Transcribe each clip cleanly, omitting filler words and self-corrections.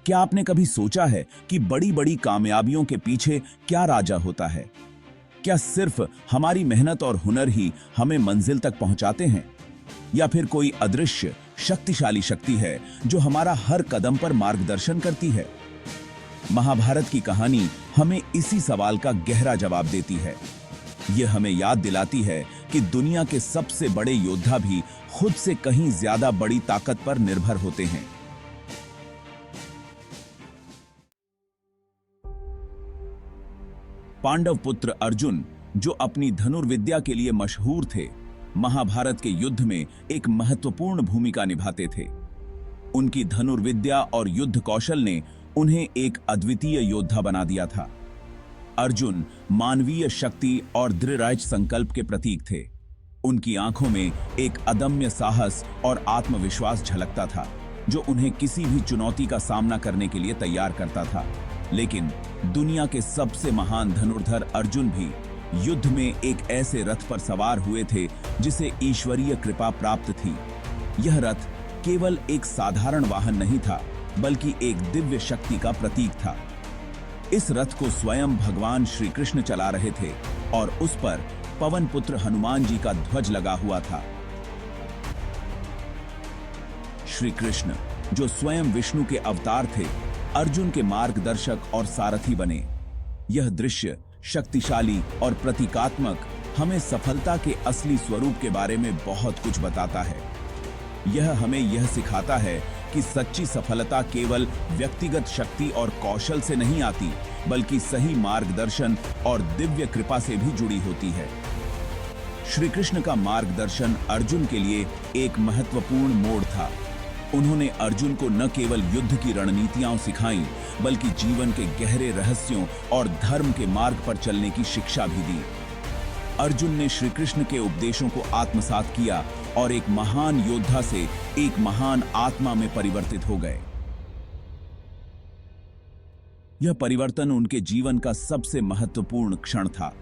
क्या आपने कभी सोचा है कि बड़ी बड़ी कामयाबियों के पीछे क्या राजा होता है? क्या सिर्फ हमारी मेहनत और हुनर ही हमें मंजिल तक पहुंचाते हैं, या फिर कोई अदृश्य शक्तिशाली शक्ति है जो हमारा हर कदम पर मार्गदर्शन करती है? महाभारत की कहानी हमें इसी सवाल का गहरा जवाब देती है। यह हमें याद दिलाती है कि दुनिया के सबसे बड़े योद्धा भी खुद से कहीं ज्यादा बड़ी ताकत पर निर्भर होते हैं। पांडव पुत्र अर्जुन, जो अपनी धनुर्विद्या के लिए मशहूर थे, महाभारत के युद्ध में एक महत्वपूर्ण भूमिका निभाते थे। उनकी धनुर्विद्या और युद्ध कौशल ने उन्हें एक अद्वितीय योद्धा बना दिया था। अर्जुन मानवीय शक्ति और दृढ़ संकल्प के प्रतीक थे। उनकी आंखों में एक अदम्य साहस और आत्मविश्वास झलकता था, जो उन्हें किसी भी चुनौती का सामना करने के लिए तैयार करता था। लेकिन दुनिया के सबसे महान धनुर्धर अर्जुन भी युद्ध में एक ऐसे रथ पर सवार हुए थे जिसे ईश्वरीय कृपा प्राप्त थी। यह रथ केवल एक साधारण वाहन नहीं था, बल्कि एक दिव्य शक्ति का प्रतीक था। इस रथ को स्वयं भगवान श्री कृष्ण चला रहे थे और उस पर पवन पुत्र हनुमान जी का ध्वज लगा हुआ था। श्री कृष्ण, जो स्वयं विष्णु के अवतार थे, अर्जुन के मार्गदर्शक और सारथी बने। यह दृश्य शक्तिशाली और प्रतीकात्मक हमें सफलता के असली स्वरूप के बारे में बहुत कुछ बताता है। यह हमें यह सिखाता है कि सच्ची सफलता केवल व्यक्तिगत शक्ति और कौशल से नहीं आती, बल्कि सही मार्गदर्शन और दिव्य कृपा से भी जुड़ी होती है। श्री कृष्ण का मार्गदर्शन अर्जुन के लिए एक महत्वपूर्ण मोड़ था। उन्होंने अर्जुन को न केवल युद्ध की रणनीतियां सिखाईं, बल्कि जीवन के गहरे रहस्यों और धर्म के मार्ग पर चलने की शिक्षा भी दी। अर्जुन ने श्री कृष्ण के उपदेशों को आत्मसात किया और एक महान योद्धा से एक महान आत्मा में परिवर्तित हो गए। यह परिवर्तन उनके जीवन का सबसे महत्वपूर्ण क्षण था।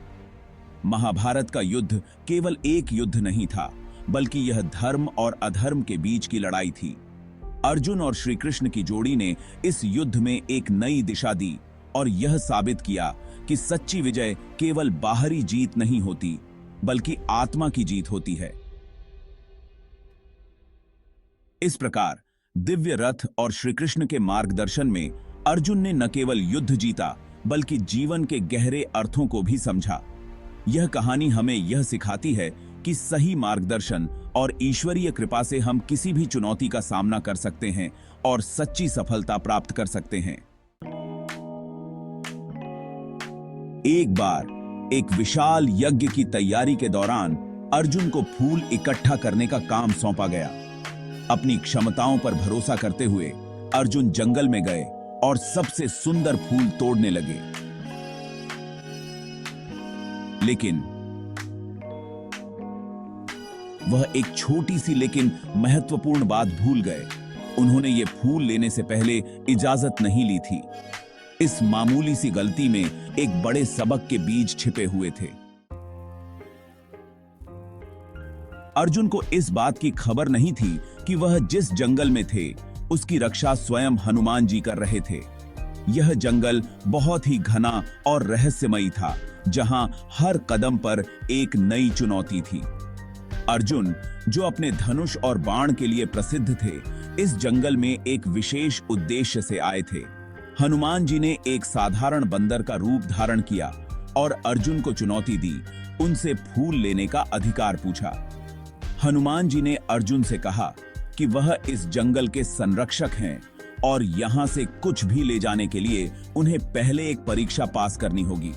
महाभारत का युद्ध केवल एक युद्ध नहीं था, बल्कि यह धर्म और अधर्म के बीच की लड़ाई थी। अर्जुन और श्री कृष्ण की जोड़ी ने इस युद्ध में एक नई दिशा दी और यह साबित किया कि सच्ची विजय केवल बाहरी जीत नहीं होती, बल्कि आत्मा की जीत होती है। इस प्रकार दिव्य रथ और श्री कृष्ण के मार्गदर्शन में अर्जुन ने न केवल युद्ध जीता, बल्कि जीवन के गहरे अर्थों को भी समझा। यह कहानी हमें यह सिखाती है कि सही मार्गदर्शन और ईश्वरीय कृपा से हम किसी भी चुनौती का सामना कर सकते हैं और सच्ची सफलता प्राप्त कर सकते हैं। एक बार एक विशाल यज्ञ की तैयारी के दौरान अर्जुन को फूल इकट्ठा करने का काम सौंपा गया। अपनी क्षमताओं पर भरोसा करते हुए अर्जुन जंगल में गए और सबसे सुंदर फूल तोड़ने लगे। लेकिन वह एक छोटी सी लेकिन महत्वपूर्ण बात भूल गए। उन्होंने ये फूल लेने से पहले इजाजत नहीं ली थी। इस मामूली सी गलती में एक बड़े सबक के बीज छिपे हुए थे। अर्जुन को इस बात की खबर नहीं थी कि वह जिस जंगल में थे, उसकी रक्षा स्वयं हनुमान जी कर रहे थे। यह जंगल बहुत ही घना और रहस्यमयी था, जहां हर कदम पर एक नई चुनौती थी। अर्जुन, जो अपने धनुष और बाण के लिए प्रसिद्ध थे, इस जंगल में एक विशेष उद्देश्य से आए थे। हनुमान जी ने एक साधारण बंदर का रूप धारण किया और अर्जुन को चुनौती दी, उनसे फूल लेने का अधिकार पूछा। हनुमान जी ने अर्जुन से कहा कि वह इस जंगल के संरक्षक हैं और यहां से कुछ भी ले जाने के लिए उन्हें पहले एक परीक्षा पास करनी होगी।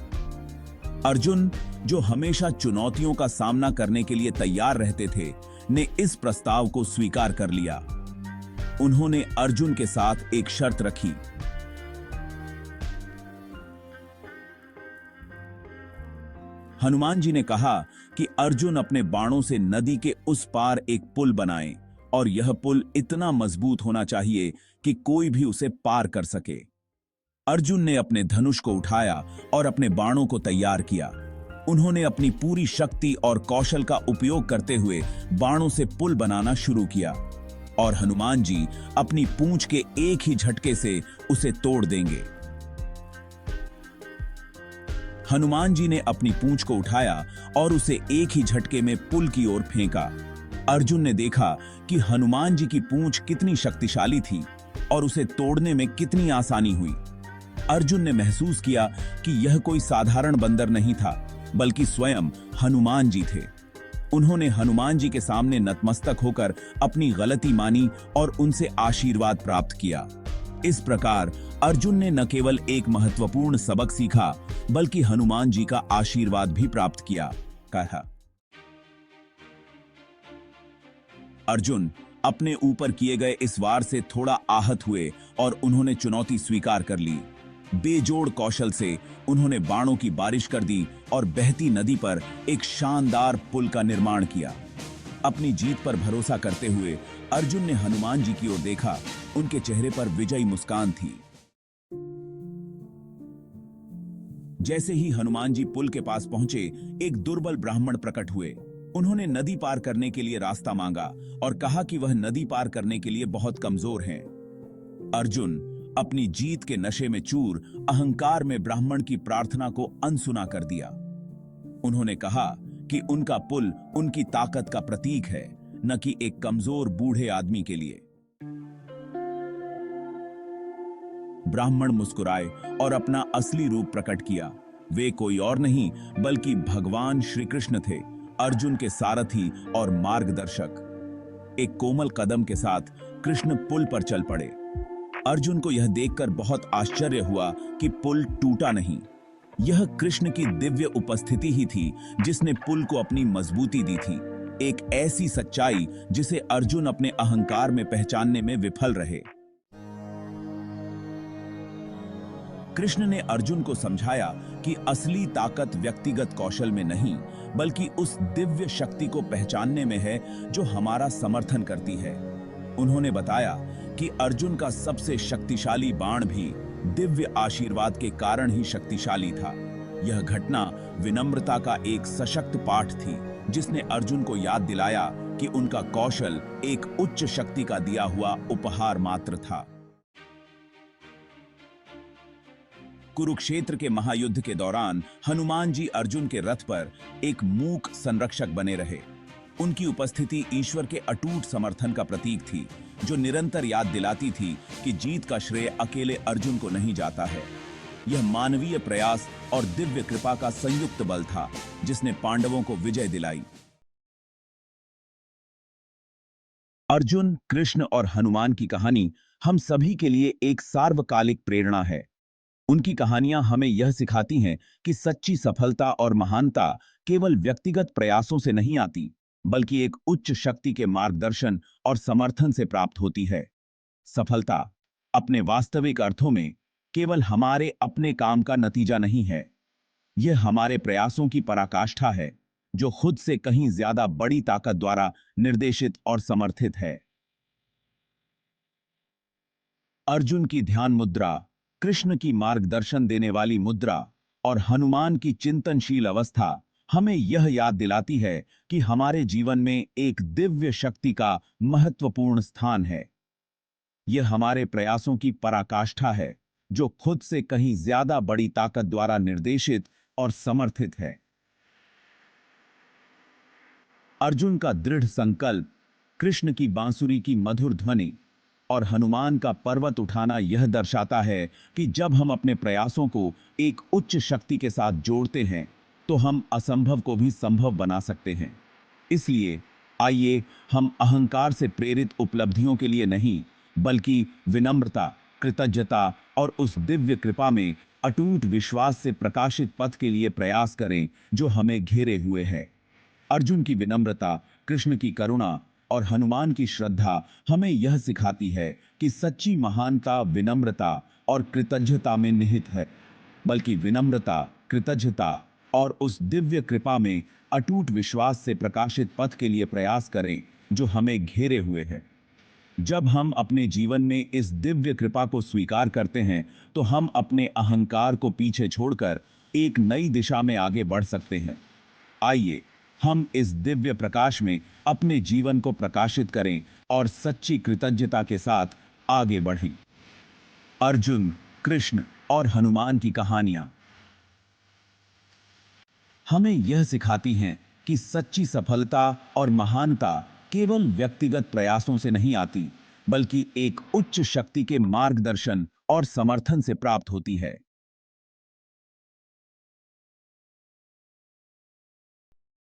अर्जुन, जो हमेशा चुनौतियों का सामना करने के लिए तैयार रहते थे, ने इस प्रस्ताव को स्वीकार कर लिया। उन्होंने अर्जुन के साथ एक शर्त रखी। हनुमान जी ने कहा कि अर्जुन अपने बाणों से नदी के उस पार एक पुल बनाएं और यह पुल इतना मजबूत होना चाहिए कि कोई भी उसे पार कर सके। अर्जुन ने अपने धनुष को उठाया और अपने बाणों को तैयार किया। उन्होंने अपनी पूरी शक्ति और कौशल का उपयोग करते हुए बाणों से पुल बनाना शुरू किया। और हनुमान जी अपनी पूंछ के एक ही झटके से उसे तोड़ देंगे। हनुमान जी ने अपनी पूंछ को उठाया और उसे एक ही झटके में पुल की ओर फेंका। अर्जुन ने देखा कि हनुमान जी की पूंछ कितनी शक्तिशाली थी और उसे तोड़ने में कितनी आसानी हुई। अर्जुन ने महसूस किया कि यह कोई साधारण बंदर नहीं था, बल्कि स्वयं हनुमान जी थे। उन्होंने हनुमान जी के सामने नतमस्तक होकर अपनी गलती मानी और उनसे आशीर्वाद प्राप्त किया। इस प्रकार अर्जुन ने न केवल एक महत्वपूर्ण सबक सीखा, बल्कि हनुमान जी का आशीर्वाद भी प्राप्त किया। कहा अर्जुन अपने ऊपर किए गए इस वार से थोड़ा आहत हुए और उन्होंने चुनौती स्वीकार कर ली। बेजोड़ कौशल से उन्होंने बाणों की बारिश कर दी और बहती नदी पर एक शानदार पुल का निर्माण किया। अपनी जीत पर भरोसा करते हुए अर्जुन ने हनुमान जी की ओर देखा। उनके चेहरे पर विजयी मुस्कान थी। जैसे ही हनुमान जी पुल के पास पहुंचे, एक दुर्बल ब्राह्मण प्रकट हुए। उन्होंने नदी पार करने के लिए रास्ता मांगा और कहा कि वह नदी पार करने के लिए बहुत कमजोर हैं। अर्जुन अपनी जीत के नशे में चूर अहंकार में ब्राह्मण की प्रार्थना को अनसुना कर दिया। उन्होंने कहा कि उनका पुल उनकी ताकत का प्रतीक है, न कि एक कमजोर बूढ़े आदमी के लिए। ब्राह्मण मुस्कुराए और अपना असली रूप प्रकट किया। वे कोई और नहीं बल्कि भगवान श्री कृष्ण थे, अर्जुन के सारथी और मार्गदर्शक। एक कोमल कदम के साथ कृष्ण पुल पर चल पड़े। अर्जुन को यह देखकर बहुत आश्चर्य हुआ कि पुल टूटा नहीं। यह कृष्ण की दिव्य उपस्थिति ही थी जिसने पुल को अपनी मजबूती दी थी। एक ऐसी सच्चाई जिसे अर्जुन अपने अहंकार में पहचानने में विफल रहे। कृष्ण ने अर्जुन को समझाया कि असली ताकत व्यक्तिगत कौशल में नहीं, बल्कि उस दिव्य शक्ति को पहचानने में है जो हमारा समर्थन करती है। उन्होंने बताया कि अर्जुन का सबसे शक्तिशाली बाण भी दिव्य आशीर्वाद के कारण ही शक्तिशाली था। यह घटना विनम्रता का एक सशक्त पाठ थी, जिसने अर्जुन को याद दिलाया कि उनका कौशल एक उच्च शक्ति का दिया हुआ उपहार मात्र था। कुरुक्षेत्र के महायुद्ध के दौरान हनुमान जी अर्जुन के रथ पर एक मूक संरक्षक बने रहे। उनकी उपस्थिति ईश्वर के अटूट समर्थन का प्रतीक थी, जो निरंतर याद दिलाती थी कि जीत का श्रेय अकेले अर्जुन को नहीं जाता है। यह मानवीय प्रयास और दिव्य कृपा का संयुक्त बल था, जिसने पांडवों को विजय दिलाई। अर्जुन, कृष्ण और हनुमान की कहानी हम सभी के लिए एक सार्वकालिक प्रेरणा है। उनकी कहानियां हमें यह सिखाती हैं कि सच्ची सफलता और महानता केवल व्यक्तिगत प्रयासों से नहीं आती, बल्कि एक उच्च शक्ति के मार्गदर्शन और समर्थन से प्राप्त होती है। सफलता अपने वास्तविक अर्थों में केवल हमारे अपने काम का नतीजा नहीं है। यह हमारे प्रयासों की पराकाष्ठा है, जो खुद से कहीं ज्यादा बड़ी ताकत द्वारा निर्देशित और समर्थित है। अर्जुन की ध्यान मुद्रा, कृष्ण की मार्गदर्शन देने वाली मुद्रा और हनुमान की चिंतनशील अवस्था हमें यह याद दिलाती है कि हमारे जीवन में एक दिव्य शक्ति का महत्वपूर्ण स्थान है। यह हमारे प्रयासों की पराकाष्ठा है, जो खुद से कहीं ज्यादा बड़ी ताकत द्वारा निर्देशित और समर्थित है। अर्जुन का दृढ़ संकल्प, कृष्ण की बांसुरी की मधुर ध्वनि और हनुमान का पर्वत उठाना यह दर्शाता है कि जब हम अपने प्रयासों को एक उच्च शक्ति के साथ जोड़ते हैं, तो हम असंभव को भी संभव बना सकते हैं। इसलिए आइए हम अहंकार से प्रेरित उपलब्धियों के लिए नहीं, बल्कि विनम्रता, कृतज्ञता और उस दिव्य कृपा में अटूट विश्वास से प्रकाशित पथ के लिए प्रयास करें जो हमें घेरे हुए है। अर्जुन की विनम्रता, कृष्ण की करुणा और हनुमान की श्रद्धा हमें यह सिखाती है कि सच्ची महानता विनम्रता और कृतज्ञता में निहित है, बल्कि विनम्रता, कृतज्ञता और उस दिव्य कृपा में अटूट विश्वास से प्रकाशित पथ के लिए प्रयास करें जो हमें घेरे हुए है। जब हम अपने जीवन में इस दिव्य कृपा को स्वीकार करते हैं, तो हम अपने अहंकार को पीछे छोड़कर एक नई दिशा में आगे बढ़ सकते हैं। आइए हम इस दिव्य प्रकाश में अपने जीवन को प्रकाशित करें और सच्ची कृतज्ञता के साथ आगे बढ़ें। अर्जुन, कृष्ण और हनुमान की कहानियां हमें यह सिखाती हैं कि सच्ची सफलता और महानता केवल व्यक्तिगत प्रयासों से नहीं आती, बल्कि एक उच्च शक्ति के मार्गदर्शन और समर्थन से प्राप्त होती है।